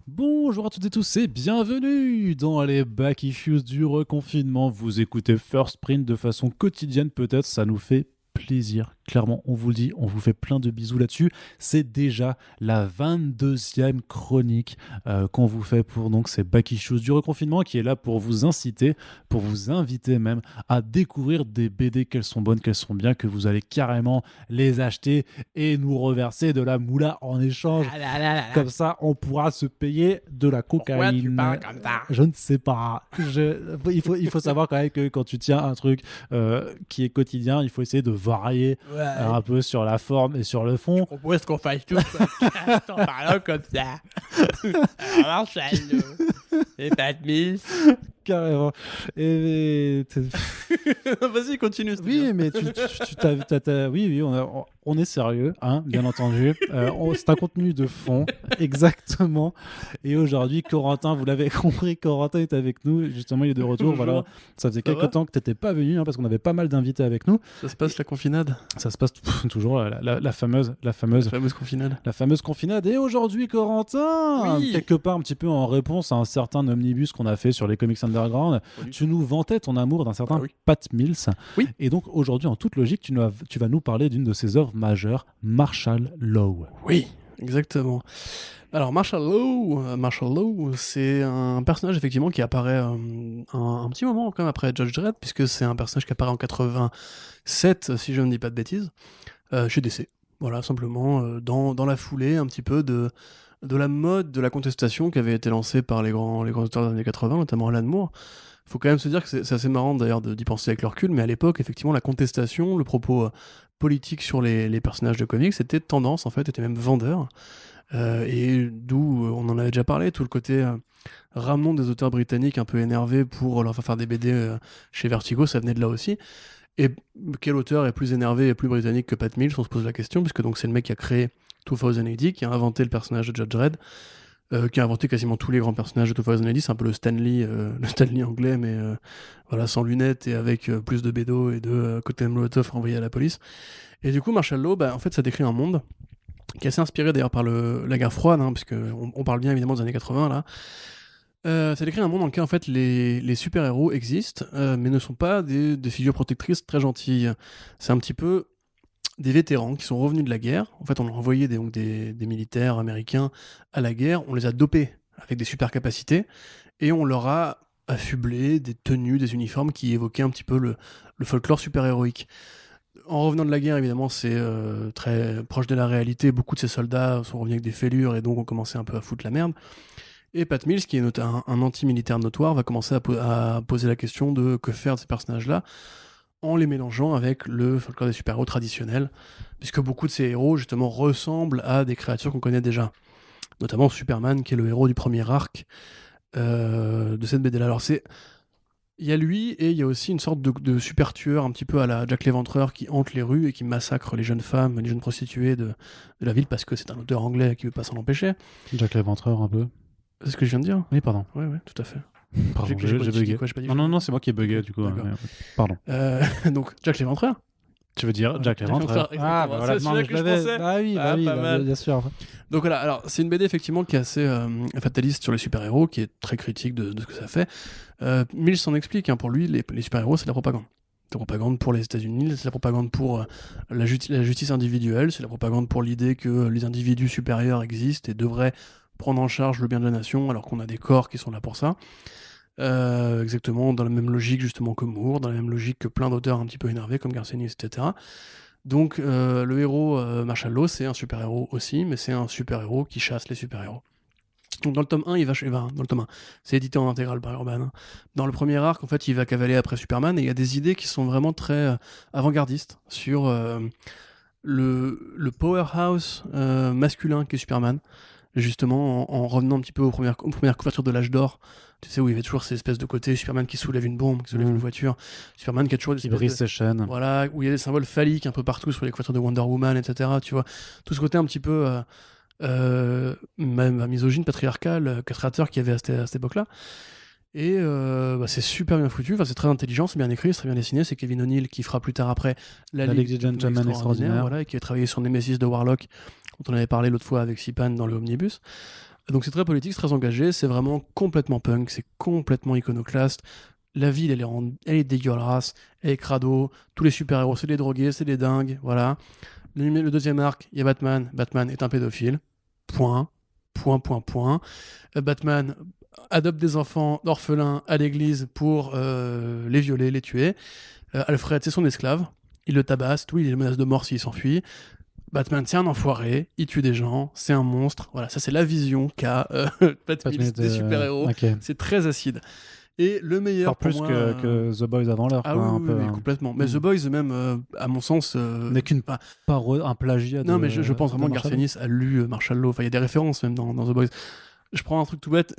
Bonjour à toutes et tous et bienvenue dans les Back Issues du reconfinement. Vous écoutez First Print de façon quotidienne peut-être, ça nous fait plaisir. Clairement, on vous le dit, on vous fait plein de bisous là-dessus. C'est déjà la 22e chronique qu'on vous fait pour donc ces Back Issues du reconfinement qui est là pour vous inciter, pour vous inviter même à découvrir des BD, qu'elles sont bonnes, qu'elles sont bien, que vous allez carrément les acheter et nous reverser de la moula en échange. Ah là là là là. Comme ça, on pourra se payer de la cocaïne. Pourquoi tu parles comme ça? Je ne sais pas. Il faut savoir quand même que quand tu tiens un truc qui est quotidien, il faut essayer de varier un peu sur la forme et sur le fond. Je propose qu'on fasse tout en parlant comme ça. Alors, Marshall, et pas de mise. Carrément. Vas-y, continue. Oui, mais oui, on est sérieux, hein, bien entendu. C'est un contenu de fond, exactement. Et aujourd'hui, Corentin, vous l'avez compris, Corentin est avec nous. Justement, il est de retour. Bonjour. Voilà, ça faisait Ça quelques va temps que tu n'étais pas venu, hein, parce qu'on avait pas mal d'invités avec nous. Ça se passe la confinade. Ça se passe toujours la fameuse La fameuse confinade. La fameuse confinade. Et aujourd'hui, Corentin, Oui. quelque part un petit peu en réponse à un certain omnibus qu'on a fait sur les comics underground, tu nous vantais ton amour d'un certain Pat Mills. Oui. Et donc aujourd'hui, en toute logique, tu vas nous parler d'une de ses œuvres majeures, Marshall Law. Oui, exactement. Alors, Marshall Law, c'est un personnage effectivement qui apparaît un petit moment quand même après Judge Dredd, puisque c'est un personnage qui apparaît en 87, si je ne dis pas de bêtises, chez DC. Voilà, simplement dans la foulée un petit peu de la mode de la contestation qui avait été lancée par les grands auteurs des années 80, notamment Alan Moore. Il faut quand même se dire que c'est assez marrant d'ailleurs d'y penser avec le recul, mais à l'époque, effectivement, la contestation, le propos politique sur les personnages de comics, c'était tendance en fait, était même vendeur. Et d'où on en avait déjà parlé, tout le côté ramenant des auteurs britanniques un peu énervés pour leur faire des BD chez Vertigo, ça venait de là aussi. Et quel auteur est plus énervé et plus britannique que Pat Mills, on se pose la question, puisque donc c'est le mec qui a créé 2080, qui a inventé le personnage de Judge Dredd, qui a inventé quasiment tous les grands personnages de 2080, c'est un peu le Stanley anglais, mais voilà, sans lunettes et avec plus de bédo et de cocktail Molotov envoyés à la police. Et du coup, Marshall Law, en fait, ça décrit un monde qui est assez inspiré d'ailleurs par la guerre froide, hein, puisque on parle bien évidemment des années 80 là. Ça décrit un monde dans lequel en fait les super-héros existent, mais ne sont pas des figures protectrices très gentilles. C'est un petit peu des vétérans qui sont revenus de la guerre. En fait, on a envoyé des militaires américains à la guerre, on les a dopés avec des super capacités, et on leur a affublé des tenues, des uniformes qui évoquaient un petit peu le folklore super-héroïque. En revenant de la guerre, évidemment, c'est très proche de la réalité. Beaucoup de ces soldats sont revenus avec des fêlures et donc ont commencé un peu à foutre la merde. Et Pat Mills, qui est un anti-militaire notoire, va commencer à poser la question de que faire de ces personnages-là en les mélangeant avec le folklore des super-héros traditionnels, puisque beaucoup de ces héros, justement, ressemblent à des créatures qu'on connaît déjà. Notamment Superman, qui est le héros du premier arc de cette BD-là. Alors il y a lui, et il y a aussi une sorte de super tueur, un petit peu à la Jack l'Éventreur, qui hante les rues et qui massacre les jeunes femmes, les jeunes prostituées de la ville, parce que c'est un auteur anglais qui veut pas s'en empêcher. Jack l'Éventreur un peu. C'est ce que je viens de dire ? Oui, pardon. Ouais, tout à fait. Pardon, j'ai bugué. Non, c'est moi qui ai bugué du coup. Pardon. Donc, Jack l'Éventreur. Tu veux dire Jack l'Éventreur. Ah, bah voilà, c'est celui que je pensais. Ah oui, pas mal. Bien sûr. Donc voilà, alors c'est une BD effectivement qui est assez fataliste sur les super-héros, qui est très critique de ce que ça fait. Mills s'en explique, hein, pour lui, les super-héros, c'est de la propagande. C'est la propagande pour les États-Unis, c'est la propagande pour la justice individuelle, c'est la propagande pour l'idée que les individus supérieurs existent et devraient prendre en charge le bien de la nation, alors qu'on a des corps qui sont là pour ça. Exactement dans la même logique justement que Moore, dans la même logique que plein d'auteurs un petit peu énervés comme Garcenis, etc. Donc le héros Marshall Law, c'est un super-héros aussi, mais c'est un super-héros qui chasse les super-héros. Donc dans le tome 1, dans le tome 1, c'est édité en intégrale par Urban. Hein. Dans le premier arc, en fait, il va cavaler après Superman, et il y a des idées qui sont vraiment très avant-gardistes sur le powerhouse masculin qu'est Superman. Justement, en revenant un petit peu aux premières couvertures de l'âge d'or, tu sais, où il y avait toujours ces espèces de côtés, Superman qui soulève une bombe, qui soulève une voiture, Superman qui a toujours des qui brise ses chaînes. Voilà, où il y a des symboles phalliques un peu partout sur les couvertures de Wonder Woman, etc. Tu vois, tout ce côté un petit peu même misogyne, patriarcal, castrateur qu'il y avait à cette époque-là. Et c'est super bien foutu, c'est très intelligent, c'est bien écrit, c'est très bien dessiné. C'est Kevin O'Neill qui fera plus tard après la Ligue des Gentlemen Extraordinaires, voilà, et qui a travaillé sur Nemesis de Warlock, dont on avait parlé l'autre fois avec Sipan dans le Omnibus. Donc c'est très politique, c'est très engagé, c'est vraiment complètement punk, c'est complètement iconoclaste. La ville, elle est dégueulasse, elle est crado, tous les super-héros, c'est des drogués, c'est des dingues, voilà. Le deuxième arc, il y a Batman, Batman est un pédophile, point, point, point, point. Batman adopte des enfants orphelins à l'église pour les violer, les tuer. Alfred, c'est son esclave, il le tabasse, tout, il les menace de mort s'il s'enfuit. Batman, c'est un enfoiré, il tue des gens, c'est un monstre. Voilà, ça c'est la vision qu'a Pat Mills des super-héros. Okay. C'est très acide. Et le meilleur encore plus pour moi, que The Boys avant l'heure. Ah quoi, oui, un peu, mais complètement. Mais The Boys, même, à mon sens... n'est qu'une un plagiat. Non, mais je pense vraiment que Garcenis a lu Marshall Law. Enfin, il y a des références même dans The Boys. Je prends un truc tout bête,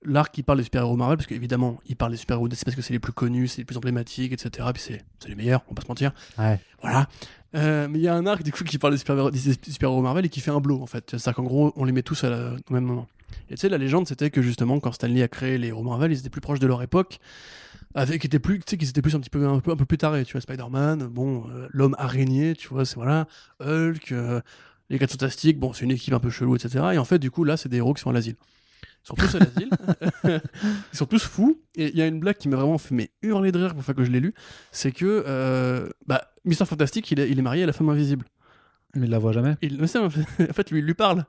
l'arc qui parle des super-héros Marvel, parce qu'évidemment, il parle des super-héros DC parce que c'est les plus connus, c'est les plus emblématiques, etc. Puis c'est les meilleurs, on va pas se mentir. Ouais. Voilà. Mais il y a un arc du coup qui parle des super-héros Marvel et qui fait un blow en fait. C'est-à-dire qu'en gros, on les met tous au même moment. Et tu sais, la légende, c'était que justement, quand Stan Lee a créé les héros Marvel, ils étaient plus proches de leur époque, qu'ils étaient plus un peu plus tarés. Tu vois, Spider-Man, bon, l'homme araignée, tu vois, c'est voilà, Hulk. Les 4 Fantastiques, bon, c'est une équipe un peu chelou, etc. Et en fait, du coup, là, c'est des héros qui sont à l'asile. Ils sont tous à l'asile. Ils sont tous fous. Et il y a une blague qui m'a vraiment fait hurler de rire pour fois que je l'ai lu. C'est que Mister Fantastique, il est marié à la femme invisible. Mais il la voit jamais. En fait, lui, il lui parle.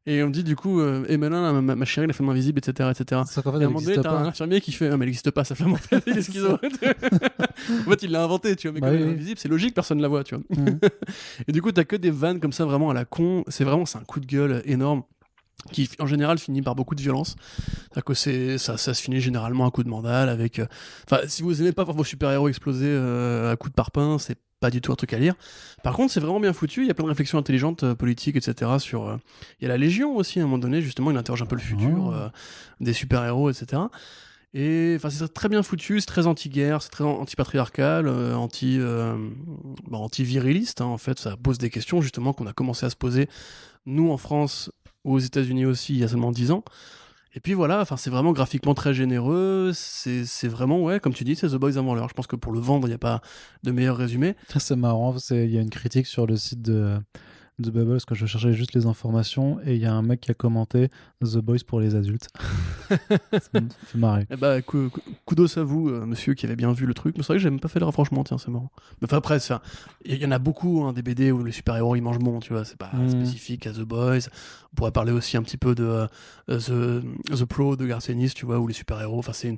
Et on me dit du coup, et maintenant, ma chérie, la femme invisible, etc. etc. C'est qu'en fait, et à un moment donné, t'as un infirmier qui fait, ah, mais elle n'existe pas, sa femme, en fait, il est schizo. En fait, il l'a inventé, tu vois, mais comme elle est invisible, c'est logique, personne ne la voit, tu vois. Et du coup, t'as que des vannes comme ça, vraiment à la con. C'est un coup de gueule énorme, qui en général finit par beaucoup de violence. C'est-à-dire que ça se finit généralement à coup de mandale, avec. Si vous aimez pas voir vos super-héros exploser à coups de parpaing, c'est pas du tout un truc à lire. Par contre, c'est vraiment bien foutu, il y a plein de réflexions intelligentes, politiques, etc. Sur, il y a la Légion aussi, à un moment donné, justement, il interroge un peu le futur des super-héros, etc. Et c'est très bien foutu, c'est très anti-guerre, c'est très anti-patriarcal, anti-viriliste, hein, en fait, ça pose des questions, justement, qu'on a commencé à se poser, nous, en France, ou aux États-Unis aussi, il y a seulement 10 ans. Et puis voilà, c'est vraiment graphiquement très généreux, c'est vraiment, ouais, comme tu dis, c'est The Boys avant l'heure. Je pense que pour le vendre, il n'y a pas de meilleur résumé. C'est marrant, il y a une critique sur le site de Bubble, parce que je cherchais juste les informations, et il y a un mec qui a commenté The Boys pour les adultes. Ça me fait marrer. Et kudos à vous, monsieur, qui avait bien vu le truc. Mais c'est vrai que j'ai même pas fait le rapprochement, tiens, c'est marrant. Mais après, il y en a beaucoup, hein, des BD où les super-héros ils mangent bon, tu vois, c'est pas spécifique à The Boys. On pourrait parler aussi un petit peu de The Pro de Garcenis, tu vois, où les super-héros, c'est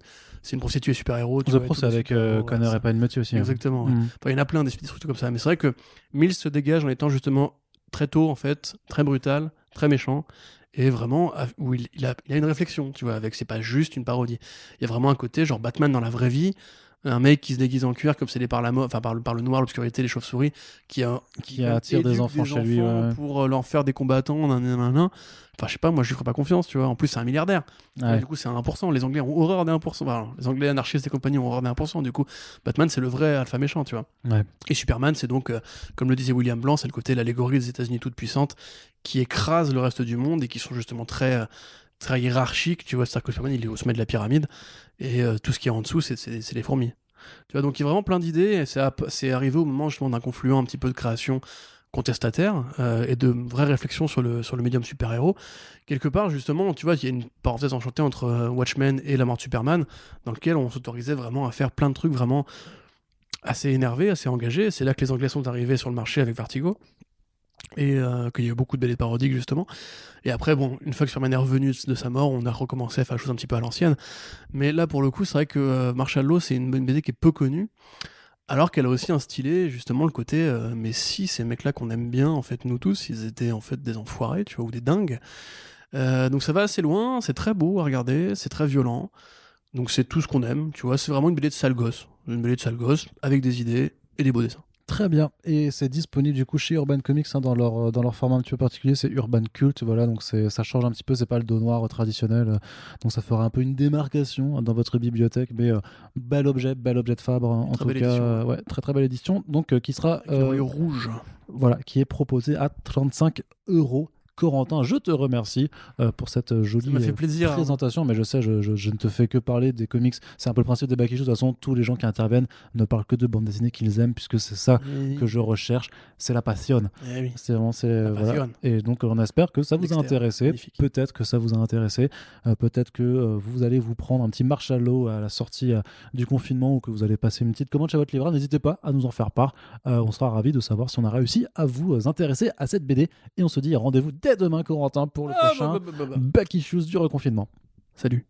une prostituée super-héros. The Pro, c'est avec Connor et Palmiotti aussi. Exactement. Ouais. Il y en a plein des trucs comme ça. Mais c'est vrai que Mills se dégage en étant justement très tôt, en fait, très brutal, très méchant, et vraiment où il a une réflexion, tu vois, c'est pas juste une parodie. Il y a vraiment un côté genre Batman dans la vraie vie, un mec qui se déguise en cuir, comme c'est par la mort, par le noir, l'obscurité, les chauves-souris, qui attire des enfants chez lui, pour leur faire des combattants, je sais pas, moi je lui ferais pas confiance, tu vois. En plus, c'est un milliardaire. Ouais. Du coup, c'est 1%. Les Anglais ont horreur des 1%. Enfin, les Anglais anarchistes et compagnie ont horreur des 1%. Du coup, Batman, c'est le vrai alpha méchant, tu vois. Ouais. Et Superman, c'est donc, comme le disait William Blanc, c'est le côté l'allégorie des États-Unis toute puissante qui écrase le reste du monde et qui sont justement très hiérarchiques, tu vois. C'est-à-dire que Superman, il est au sommet de la pyramide et tout ce qui est en dessous, c'est les fourmis. Tu vois, donc il y a vraiment plein d'idées et c'est arrivé au moment justement d'un confluent un petit peu de création contestataire et de vraies réflexions sur le médium super-héros. Quelque part, justement, tu vois, il y a une parenthèse enchantée entre Watchmen et la mort de Superman, dans lequel on s'autorisait vraiment à faire plein de trucs vraiment assez énervés, assez engagés. C'est là que les Anglais sont arrivés sur le marché avec Vertigo, et qu'il y a eu beaucoup de BD parodiques, justement. Et après, bon, une fois que Superman est revenu de sa mort, on a recommencé à faire des choses un petit peu à l'ancienne. Mais là, pour le coup, c'est vrai que Marshall Law, c'est une BD qui est peu connue, alors qu'elle a aussi instillé justement le côté mais si ces mecs-là qu'on aime bien, en fait, nous tous, ils étaient en fait des enfoirés, tu vois, ou des dingues. Donc ça va assez loin, c'est très beau à regarder, c'est très violent, donc c'est tout ce qu'on aime, tu vois, c'est vraiment une BD de sale gosse, avec des idées et des beaux dessins. Très bien, et c'est disponible du coup chez Urban Comics, hein, dans leur format un petit peu particulier, c'est Urban Cult, voilà, donc ça change un petit peu, c'est pas le dos noir traditionnel, donc ça fera un peu une démarcation dans votre bibliothèque, mais bel objet de Fabre, en tout cas, ouais, très très belle édition, donc qui sera rouge, voilà, qui est proposé à 35 € Corentin, je te remercie pour cette jolie Ça m'a fait plaisir, présentation, mais je sais, je ne te fais que parler des comics. C'est un peu le principe des Back Issues. De toute façon, tous les gens qui interviennent ne parlent que de bande dessinée qu'ils aiment, puisque c'est ça que je recherche. C'est la passion. Eh oui. C'est vraiment, La voilà. passion. Et donc, on espère que ça vous a Dexter, intéressé. magnifique. Peut-être que ça vous a intéressé. Peut-être que vous allez vous prendre un petit marshmallow à la sortie du confinement ou que vous allez passer une petite commande chez votre libraire. N'hésitez pas à nous en faire part. On sera ravis de savoir si on a réussi à vous intéresser à cette BD. Et on se dit rendez-vous dès demain, Corentin, pour le prochain Back Issues du reconfinement. Salut.